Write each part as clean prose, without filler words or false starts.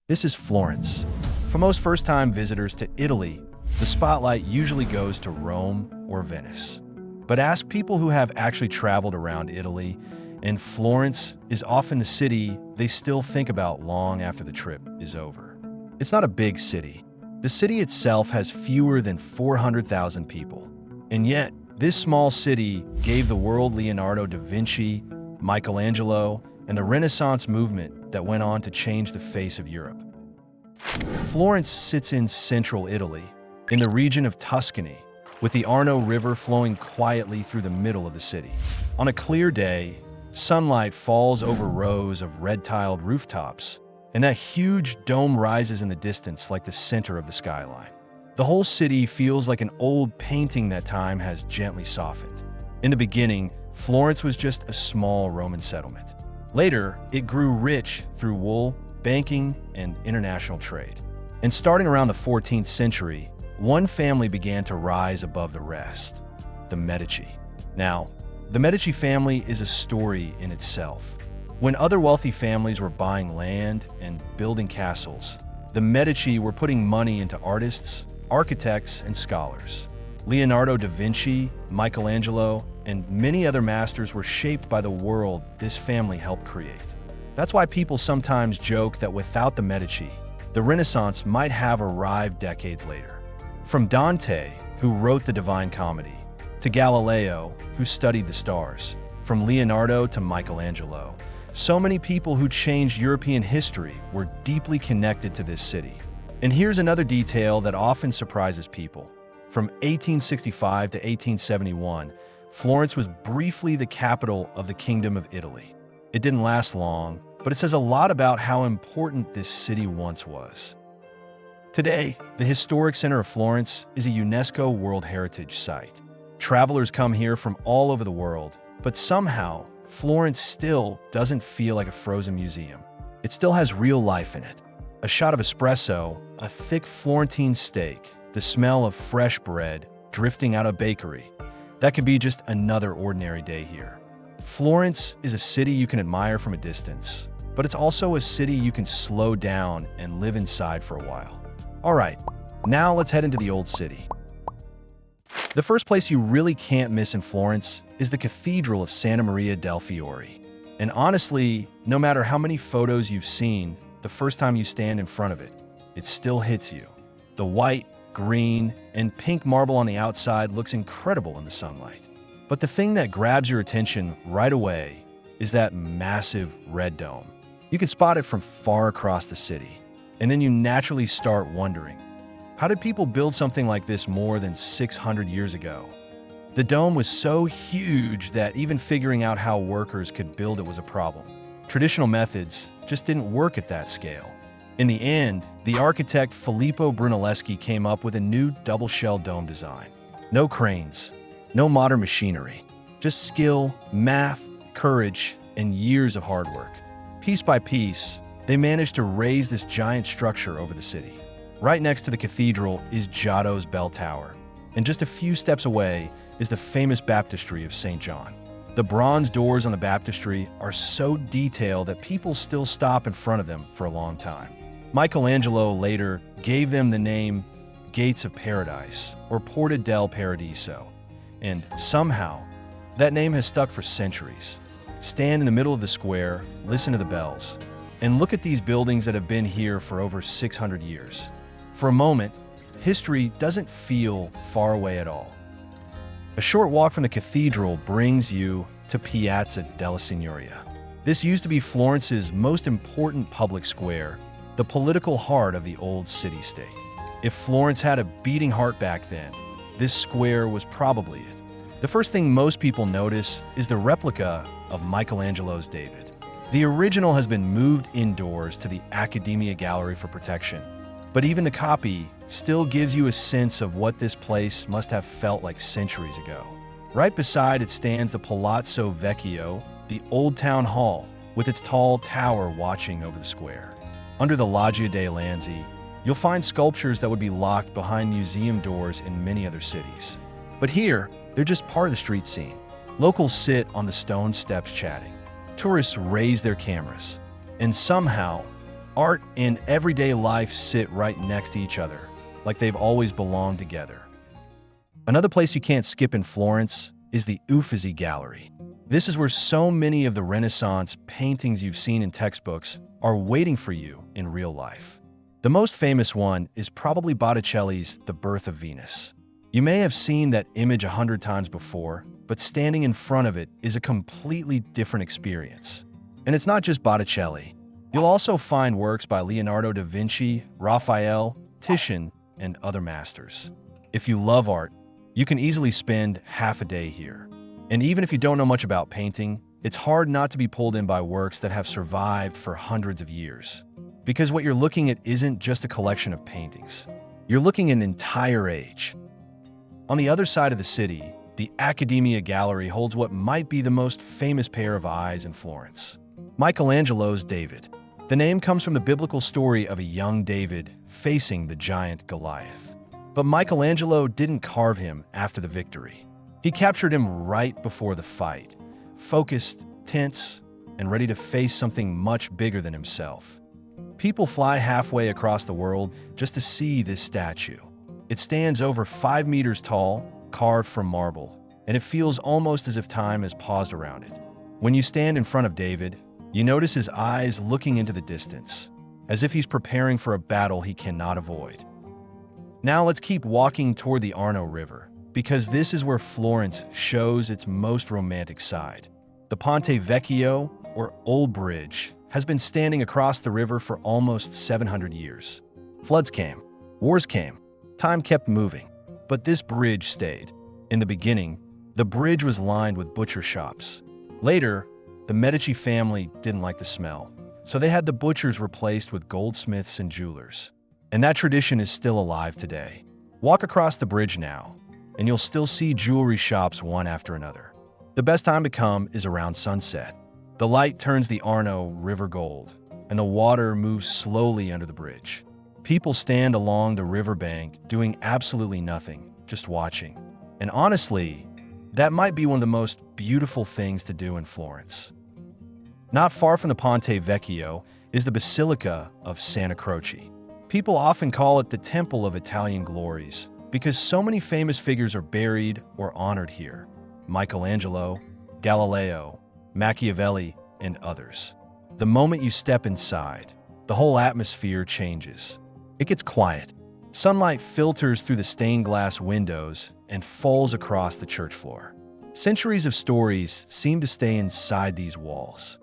This is Florence. For most first-time visitors to Italy, the spotlight usually goes to Rome or Venice. But ask people who have actually traveled around Italy, and Florence is often the city they still think about long after the trip is over. It's not a big city. The city itself has fewer than 400,000 people. And yet, this small city gave the world Leonardo da Vinci, Michelangelo, and the Renaissance movement that went on to change the face of Europe. Florence sits in central Italy, in the region of Tuscany, with the Arno River flowing quietly through the middle of the city. On a clear day, sunlight falls over rows of red-tiled rooftops, and that huge dome rises in the distance like the center of the skyline. The whole city feels like an old painting that time has gently softened. In the beginning, Florence was just a small Roman settlement. Later, it grew rich through wool, banking, and international trade. And starting around the 14th century, one family began to rise above the rest: the Medici. Now, the Medici family is a story in itself. When other wealthy families were buying land and building castles, the Medici were putting money into artists, architects, and scholars. Leonardo da Vinci, Michelangelo, and many other masters were shaped by the world this family helped create. That's why people sometimes joke that without the Medici, the Renaissance might have arrived decades later. From Dante, who wrote the Divine Comedy, to Galileo, who studied the stars, from Leonardo to Michelangelo, so many people who changed European history were deeply connected to this city. And here's another detail that often surprises people. From 1865 to 1871, Florence was briefly the capital of the Kingdom of Italy. It didn't last long, but it says a lot about how important this city once was. Today, the historic center of Florence is a UNESCO World Heritage Site. Travelers come here from all over the world, but somehow, Florence still doesn't feel like a frozen museum. It still has real life in it. A shot of espresso, a thick Florentine steak, the smell of fresh bread drifting out of a bakery. That could be just another ordinary day here. Florence is a city you can admire from a distance, but it's also a city you can slow down and live inside for a while. All right, now let's head into the old city. The first place you really can't miss in Florence is the Cathedral of Santa Maria del Fiore. And honestly, no matter how many photos you've seen, the first time you stand in front of it, it still hits you. The white, green, and pink marble on the outside looks incredible in the sunlight. But the thing that grabs your attention right away is that massive red dome. You can spot it from far across the city, and then you naturally start wondering, how did people build something like this more than 600 years ago? The dome was so huge that even figuring out how workers could build it was a problem. Traditional methods just didn't work at that scale. In the end, the architect Filippo Brunelleschi came up with a new double-shell dome design. No cranes, no modern machinery, just skill, math, courage, and years of hard work. Piece by piece, they managed to raise this giant structure over the city. Right next to the cathedral is Giotto's bell tower, and just a few steps away is the famous baptistry of St. John. The bronze doors on the baptistry are so detailed that people still stop in front of them for a long time. Michelangelo later gave them the name Gates of Paradise, or Porta del Paradiso, and somehow that name has stuck for centuries. Stand in the middle of the square, listen to the bells, and look at these buildings that have been here for over 600 years. For a moment, history doesn't feel far away at all. A short walk from the cathedral brings you to Piazza della Signoria. This used to be Florence's most important public square, the political heart of the old city-state. If Florence had a beating heart back then, this square was probably it. The first thing most people notice is the replica of Michelangelo's David. The original has been moved indoors to the Accademia Gallery for protection, but even the copy still gives you a sense of what this place must have felt like centuries ago. Right beside it stands the Palazzo Vecchio, the old town hall, with its tall tower watching over the square. Under the Loggia dei Lanzi, you'll find sculptures that would be locked behind museum doors in many other cities. But here, they're just part of the street scene. Locals sit on the stone steps chatting. Tourists raise their cameras. And somehow, Art and everyday life sit right next to each other, like they've always belonged together. Another place you can't skip in Florence is the Uffizi Gallery. This is where so many of the Renaissance paintings you've seen in textbooks are waiting for you in real life. The most famous one is probably Botticelli's The Birth of Venus. You may have seen that image 100 times before, but standing in front of it is a completely different experience. And it's not just Botticelli. You'll also find works by Leonardo da Vinci, Raphael, Titian, and other masters. If you love art, you can easily spend half a day here. And even if you don't know much about painting, it's hard not to be pulled in by works that have survived for hundreds of years. Because what you're looking at isn't just a collection of paintings. You're looking at an entire age. On the other side of the city, the Accademia Gallery holds what might be the most famous pair of eyes in Florence. Michelangelo's David. The name comes from the biblical story of a young David facing the giant Goliath. But Michelangelo didn't carve him after the victory. He captured him right before the fight, focused, tense, and ready to face something much bigger than himself. People fly halfway across the world just to see this statue. It stands over 5 meters tall, carved from marble, and it feels almost as if time has paused around it. When you stand in front of David, you notice his eyes looking into the distance, as if he's preparing for a battle he cannot avoid. Now let's keep walking toward the Arno River, because this is where Florence shows its most romantic side. The Ponte Vecchio, or Old Bridge, has been standing across the river for almost 700 years. Floods came, wars came, time kept moving, but this bridge stayed. In the beginning, the bridge was lined with butcher shops. Later, the Medici family didn't like the smell, so they had the butchers replaced with goldsmiths and jewelers. And that tradition is still alive today. Walk across the bridge now, and you'll still see jewelry shops one after another. The best time to come is around sunset. The light turns the Arno River gold, and the water moves slowly under the bridge. People stand along the riverbank doing absolutely nothing, just watching. And honestly, that might be one of the most beautiful things to do in Florence. Not far from the Ponte Vecchio is the Basilica of Santa Croce. People often call it the Temple of Italian Glories because so many famous figures are buried or honored here. Michelangelo, Galileo, Machiavelli, and others. The moment you step inside, the whole atmosphere changes. It gets quiet. Sunlight filters through the stained glass windows and falls across the church floor. Centuries of stories seem to stay inside these walls.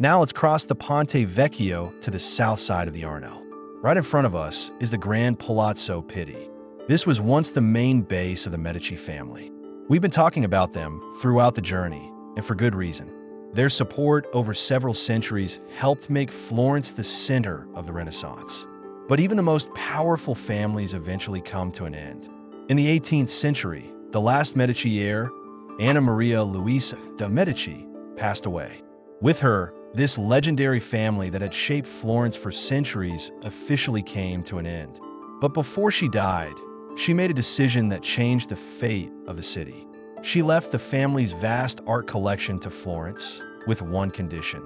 Now let's cross the Ponte Vecchio to the south side of the Arno. Right in front of us is the Grand Palazzo Pitti. This was once the main base of the Medici family. We've been talking about them throughout the journey, and for good reason. Their support over several centuries helped make Florence the center of the Renaissance. But even the most powerful families eventually come to an end. In the 18th century, the last Medici heir, Anna Maria Luisa de' Medici, passed away. With her, this legendary family that had shaped Florence for centuries officially came to an end. But before she died, she made a decision that changed the fate of the city. She left the family's vast art collection to Florence with one condition.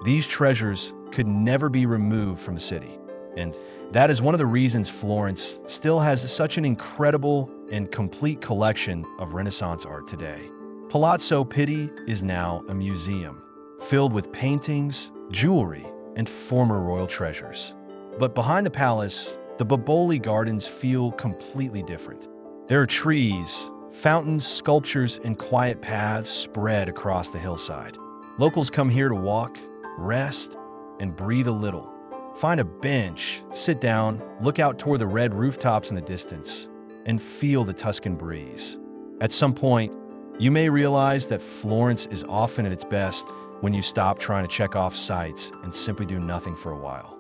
These treasures could never be removed from the city. And that is one of the reasons Florence still has such an incredible and complete collection of Renaissance art today. Palazzo Pitti is now a museum filled with paintings, jewelry, and former royal treasures. But behind the palace, the Boboli Gardens feel completely different. There are trees, fountains, sculptures, and quiet paths spread across the hillside. Locals come here to walk, rest, and breathe a little. Find a bench, sit down, look out toward the red rooftops in the distance, and feel the Tuscan breeze. At some point, you may realize that Florence is often at its best when you stop trying to check off sites and simply do nothing for a while.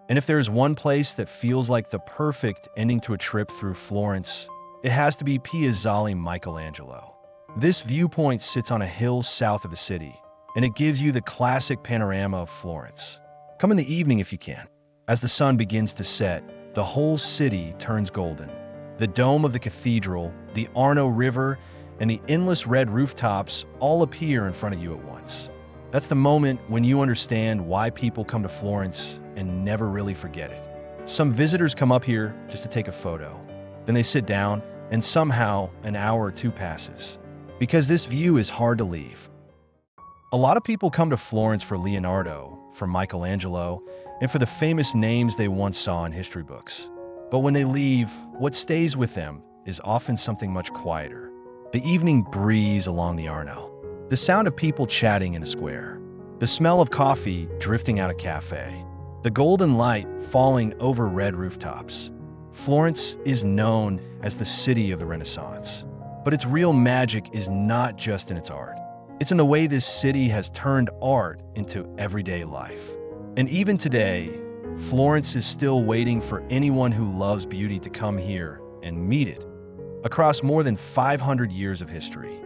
And if there's one place that feels like the perfect ending to a trip through Florence, it has to be Piazzale Michelangelo. This viewpoint sits on a hill south of the city, and it gives you the classic panorama of Florence. Come in the evening if you can. As the sun begins to set, the whole city turns golden. The dome of the cathedral, the Arno River, and the endless red rooftops all appear in front of you at once. That's the moment when you understand why people come to Florence and never really forget it. Some visitors come up here just to take a photo. Then they sit down, and somehow an hour or two passes. Because this view is hard to leave. A lot of people come to Florence for Leonardo, for Michelangelo, and for the famous names they once saw in history books. But when they leave, what stays with them is often something much quieter. The evening breeze along the Arno, the sound of people chatting in a square, the smell of coffee drifting out of a cafe, the golden light falling over red rooftops. Florence is known as the city of the Renaissance. But its real magic is not just in its art. It's in the way this city has turned art into everyday life. And even today, Florence is still waiting for anyone who loves beauty to come here and meet it. Across more than 500 years of history,